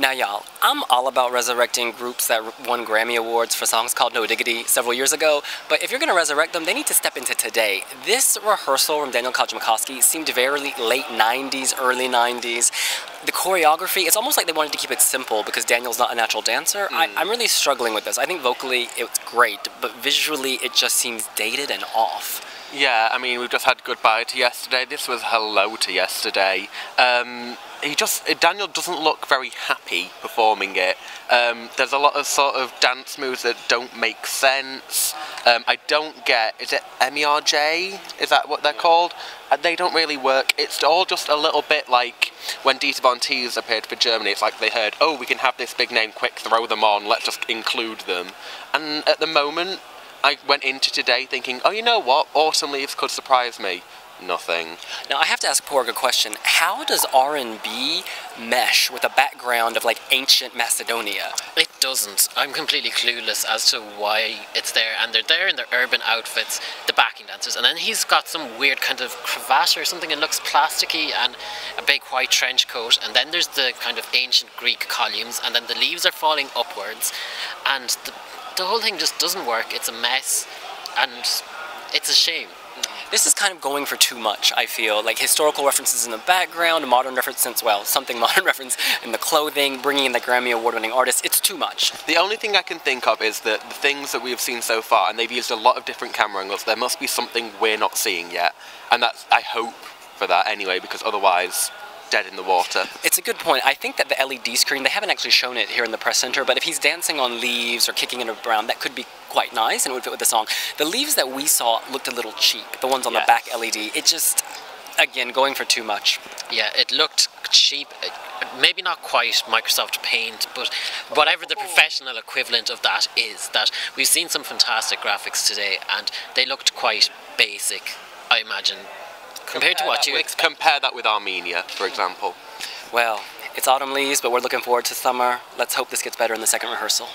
Now y'all, I'm all about resurrecting groups that won Grammy Awards for songs called No Diggity several years ago, but if you're gonna resurrect them, they need to step into today. This Rehearsal from Daniel Kajmakoski seemed very late 90s, early 90s. The choreography, it's almost like they wanted to keep it simple because Daniel's not a natural dancer. I'm really struggling with this. I think vocally it's great, but visually it just seems dated and off. Yeah, I mean, we've just had Goodbye to Yesterday. This was Hello to Yesterday. Daniel doesn't look very happy performing it. There's a lot of sort of dance moves that don't make sense. I don't get, is it MERJ? Is that what they're called? They don't really work. It's all just a little bit like when Dita Von Teese appeared for Germany. It's like they heard, oh, we can have this big name, quick, throw them on, let's just include them. And at the moment, I went into today thinking, oh, you know what, Autumn Leaves could surprise me. Nothing. Now I have to ask Porg a question. How does R&B mesh with a background of like ancient Macedonia? It doesn't. I'm completely clueless as to why it's there, and they're there in their urban outfits, the backing dancers, and then he's got some weird kind of cravat or something. It looks plasticky, and a big white trench coat, and then there's the kind of ancient Greek columns, and then the leaves are falling upwards, and the whole thing just doesn't work. It's a mess, and it's a shame. This is kind of going for too much, I feel. Like historical references in the background, modern references, well, something modern reference in the clothing, bringing in the Grammy Award-winning artists. It's too much. The only thing I can think of is that the things that we've seen so far, and they've used a lot of different camera angles, there must be something we're not seeing yet. And that's, I hope for that anyway, because otherwise, dead in the water. It's a good point. I think that the LED screen, they haven't actually shown it here in the press center, but if he's dancing on leaves or kicking it around, that could be quite nice and it would fit with the song. The leaves that we saw looked a little cheap, the ones on the back LED. It just, again, going for too much. Yeah, it looked cheap. Maybe not quite Microsoft Paint, but whatever the professional equivalent of that is, that we've seen some fantastic graphics today and they looked quite basic, I imagine, compared to what you expect. Compare that with Armenia, for example. Well, it's autumn leaves, but we're looking forward to summer. Let's hope this gets better in the second rehearsal.